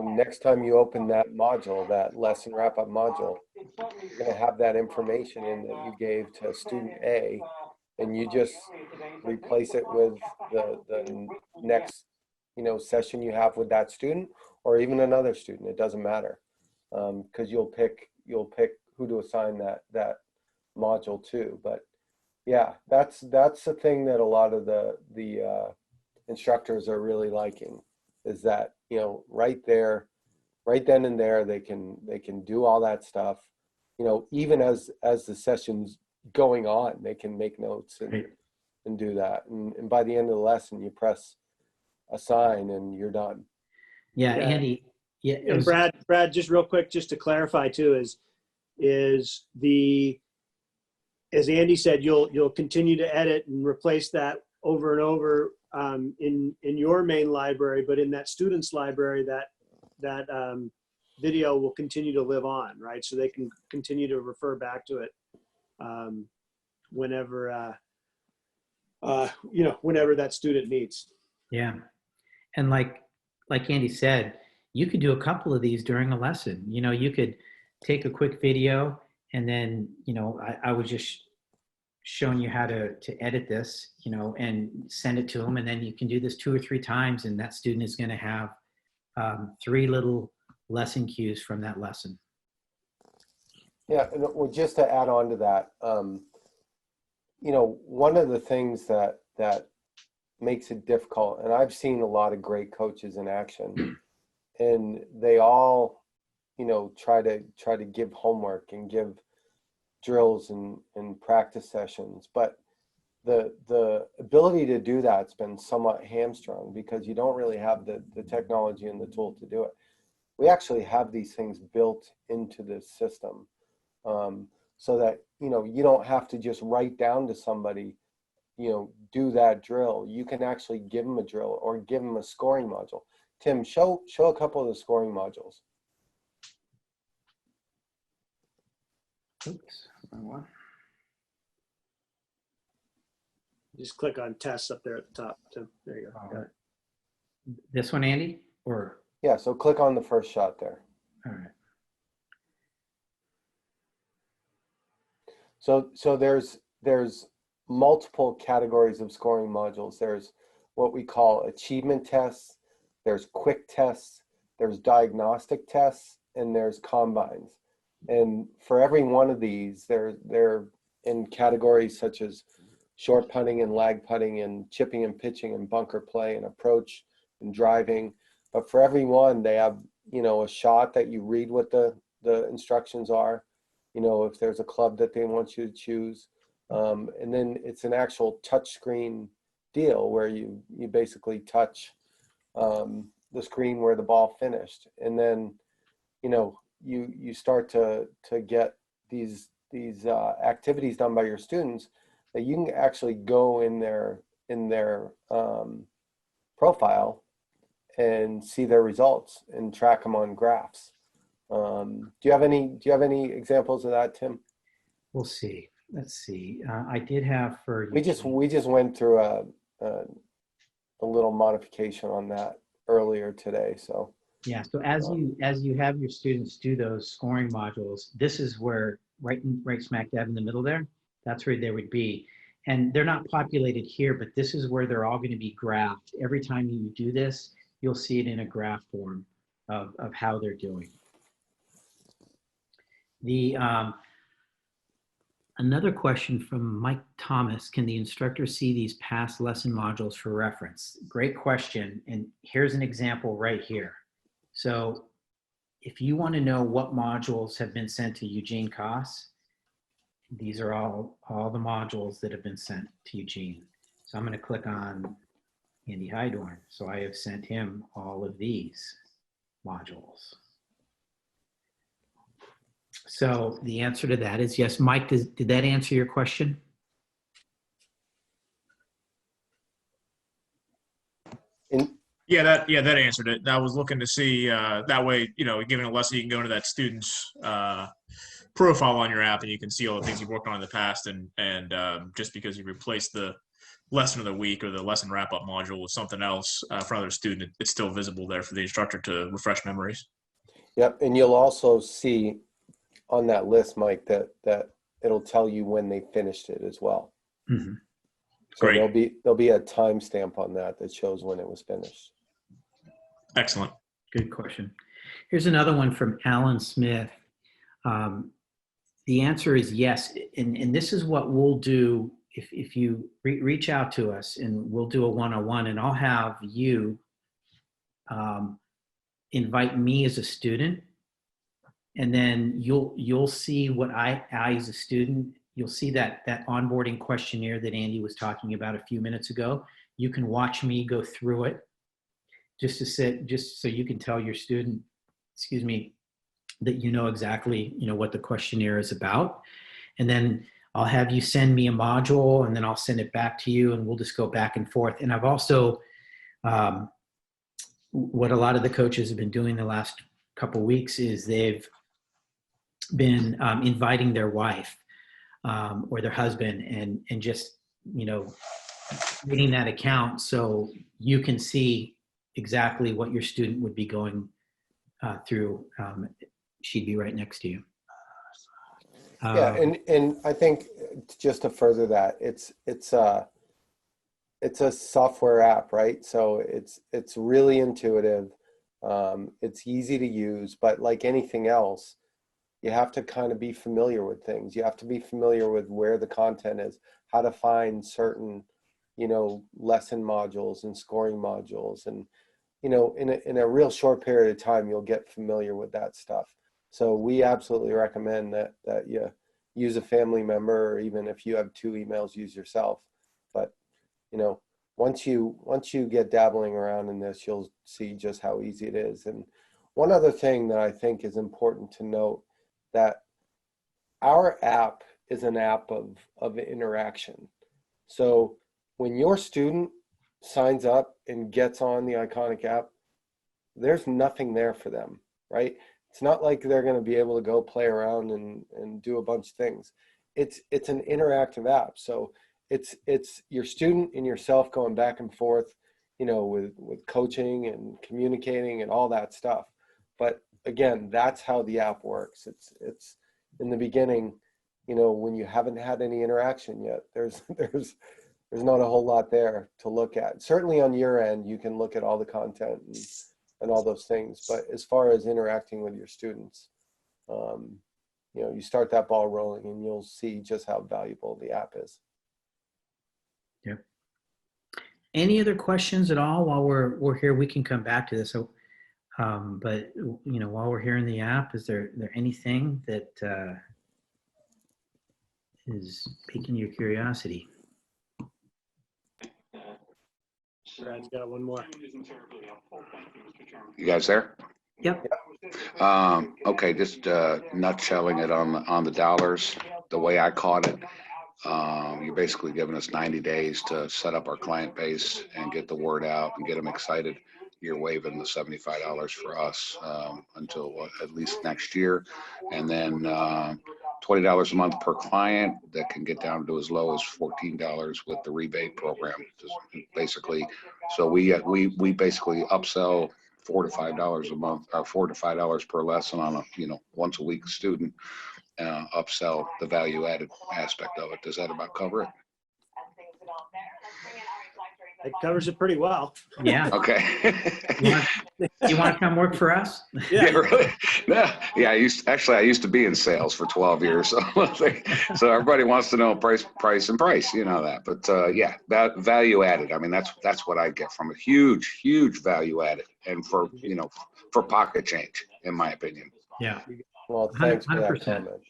next time you open that module, that lesson wrap-up module, you're going to have that information in that you gave to student A, and you just replace it with the next session you have with that student, or even another student. It doesn't matter, because you'll pick who to assign that module to. But yeah, that's the thing that a lot of the instructors are really liking, is that right there, right then and there, they can do all that stuff. Even as the session's going on, they can make notes and do that. And by the end of the lesson, you press assign and you're done. Yeah, Andy. Yeah, and Brad, just real quick, just to clarify too, is as Andy said, you'll continue to edit and replace that over and over in your main library, but in that student's library, that video will continue to live on, right? So they can continue to refer back to it whenever whenever that student needs. Yeah. And like Andy said, you could do a couple of these during a lesson. You could take a quick video and then, I was just showing you how to edit this, and send it to them. And then you can do this 2 or 3 times, and that student is going to have 3 little lesson cues from that lesson. Yeah, and just to add on to that, one of the things that makes it difficult, and I've seen a lot of great coaches in action, and they all, try to give homework and give drills and practice sessions, but the ability to do that's been somewhat hamstrung because you don't really have the technology and the tool to do it. We actually have these things built into this system, so that you don't have to just write down to somebody, do that drill. You can actually give them a drill or give them a scoring module. Tim, show a couple of the scoring modules. Oops, wrong one. Just click on tests up there at the top, Tim. There you go. Got it. This one, Andy? Or Yeah, so click on the first shot there. all right. So there's multiple categories of scoring modules. There's what we call achievement tests, there's quick tests, there's diagnostic tests, and there's combines. And for every one of these, they're in categories such as short putting and lag putting and chipping and pitching and bunker play and approach and driving. But for every one, they have, a shot that you read what the instructions are, if there's a club that they want you to choose. And then it's an actual touch screen deal where you basically touch the screen where the ball finished. And then, you start to get these activities done by your students that you can actually go in their profile and see their results and track them on graphs. Do you have any examples of that, Tim? We'll see. Let's see. I did have for we just went through a little modification on that earlier today. So yeah. So as you have your students do those scoring modules, this is where right smack dab in the middle there. That's where they would be, and they're not populated here, but this is where they're all going to be graphed. Every time you do this, you'll see it in a graph form of how they're doing. The another question from Mike Thomas: can the instructor see these past lesson modules for reference? Great question, and here's an example right here. So if you want to know what modules have been sent to Eugene Koss, these are all the modules that have been sent to Eugene. So I'm going to click on Andy Hydorn. So I have sent him all of these modules. So the answer to that is yes. Mike, did that answer your question? Yeah, that answered it. I was looking to see that way, given a lesson, you can go into that student's profile on your app and you can see all the things you've worked on in the past. And just because you replaced the lesson of the week or the lesson wrap-up module with something else for another student, it's still visible there for the instructor to refresh memories. Yep, and you'll also see on that list, Mike, that it'll tell you when they finished it as well. Mm-hmm. So Great. there'll be a timestamp on that shows when it was finished. Excellent. Good question. Here's another one from Alan Smith. The answer is yes, and this is what we'll do if you reach out to us, and we'll do a one-on-one, and I'll have you invite me as a student, and then you'll see what I as a student, you'll see that onboarding questionnaire that Andy was talking about a few minutes ago. You can watch me go through it just so you can tell your student, that you know exactly, what the questionnaire is about. And then I'll have you send me a module, and then I'll send it back to you, and we'll just go back and forth. And I've also, what a lot of the coaches have been doing the last couple of weeks is they've been inviting their wife or their husband and just, creating that account so you can see exactly what your student would be going through. She'd be right next to you. Yeah, and I think just to further that, it's a software app, right? So it's really intuitive. It's easy to use, but like anything else, you have to kind of be familiar with things. You have to be familiar with where the content is, how to find certain, lesson modules and scoring modules. And, in a real short period of time, you'll get familiar with that stuff. So we absolutely recommend that you use a family member, or even if you have 2 emails, use yourself. But, once you get dabbling around in this, you'll see just how easy it is. And one other thing that I think is important to note, that our app is an app of interaction. So when your student signs up and gets on the Ikonik app, there's nothing there for them, right? It's not like they're going to be able to go play around and do a bunch of things. It's an interactive app. So it's your student and yourself going back and forth, with coaching and communicating and all that stuff. But again, that's how the app works. It's in the beginning, when you haven't had any interaction yet, there's not a whole lot there to look at. Certainly on your end, you can look at all the content and all those things. But as far as interacting with your students, you start that ball rolling and you'll see just how valuable the app is. Yep. Any other questions at all while we're here? We can come back to this. So, but while we're here in the app, is there anything that is piquing your curiosity? Brad's got one more. You guys there? Yep. Okay, just nutshelling it on the dollars. The way I caught it, you're basically giving us 90 days to set up our client base and get the word out and get them excited. You're waiving the $75 for us until at least next year, and then $20 a month per client. That can get down to as low as $14 with the rebate program. Just basically, so we basically upsell $4 to $5 a month, or $4 to $5 per lesson on a once a week student. Upsell the value added aspect of it. Does that about cover it? It covers it pretty well. Yeah. Okay. You want to come work for us? Yeah. Really? Yeah. I used to be in sales for 12 years. So everybody wants to know price, and price, that. But yeah, that value added. I mean, that's what I get from it. Huge value added, and for pocket change, in my opinion. Yeah. Well, thanks for that 100%. comment.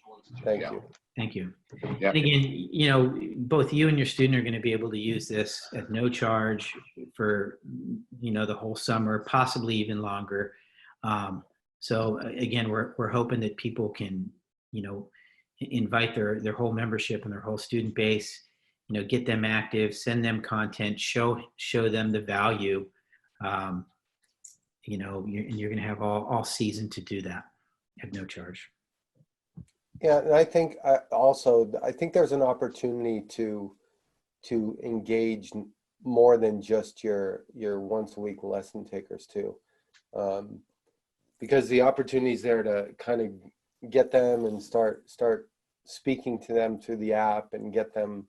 Thank you. Thank you. Yep. And again, both you and your student are going to be able to use this at no charge for, the whole summer, possibly even longer. So again, we're hoping that people can, invite their whole membership and their whole student base, get them active, send them content, show them the value, and you're going to have all season to do that at no charge. Yeah, and I think there's an opportunity to engage more than just your once a week lesson takers too, because the opportunity is there to kind of get them and start speaking to them through the app and get them,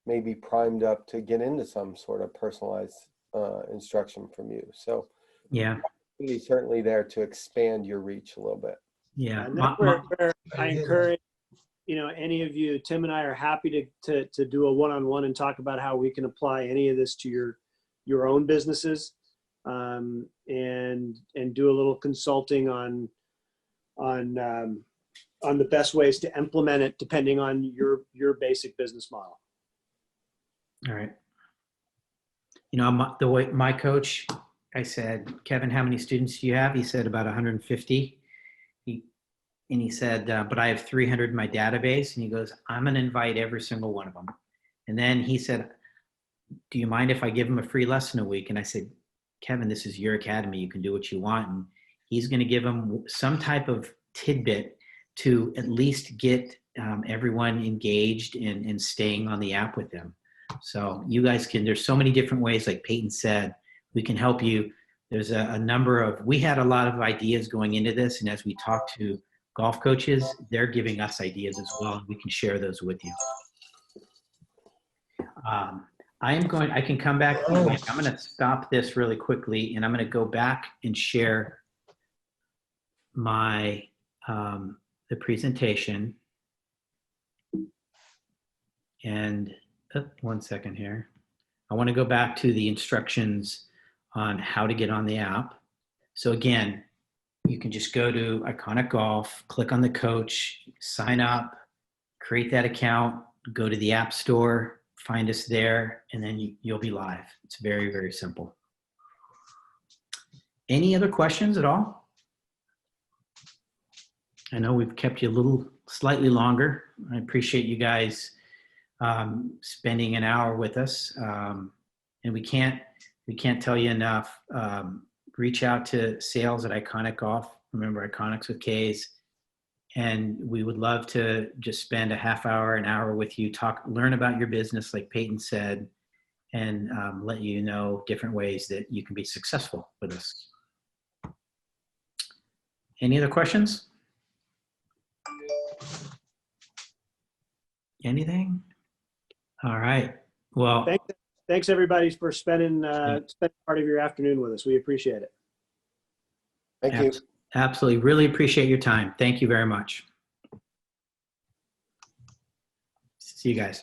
maybe primed up to get into some sort of personalized instruction from you. So yeah, it's certainly there to expand your reach a little bit. Yeah, And that's where I encourage, any of you. Tim and I are happy to do a one-on-one and talk about how we can apply any of this to your own businesses, and do a little consulting on the best ways to implement it depending on your basic business model. All right. The way my coach, I said, Kevin, how many students do you have? He said about 150. And he said, but I have 300 in my database. And he goes, I'm going to invite every single one of them. And then he said, do you mind if I give them a free lesson a week? And I said, Kevin, this is your academy. You can do what you want. And he's going to give them some type of tidbit to at least get everyone engaged and staying on the app with them. So you guys can, there's so many different ways, like Peyton said, we can help you. There's a number of, we had a lot of ideas going into this, and as we talk to golf coaches, they're giving us ideas as well, and we can share those with you. I can come back. I'm going to stop this really quickly, and I'm going to go back and share my, the presentation. And one second here. I want to go back to the instructions on how to get on the app. So again, you can just go to Ikonik Golf, click on the coach, sign up, create that account, go to the App Store, find us there, and then you'll be live. It's very, very simple. Any other questions at all? I know we've kept you a little slightly longer. I appreciate you guys spending an hour with us. And we can't tell you enough. Reach out to sales at Ikonik Golf. Remember, Ikonik's with K's. And we would love to just spend a half hour, an hour with you, learn about your business, like Peyton said, and let you know different ways that you can be successful with us. Any other questions? Anything? All right. Well, thanks everybody for spending part of your afternoon with us. We appreciate it. Thank you. Absolutely. Really appreciate your time. Thank you very much. See you guys.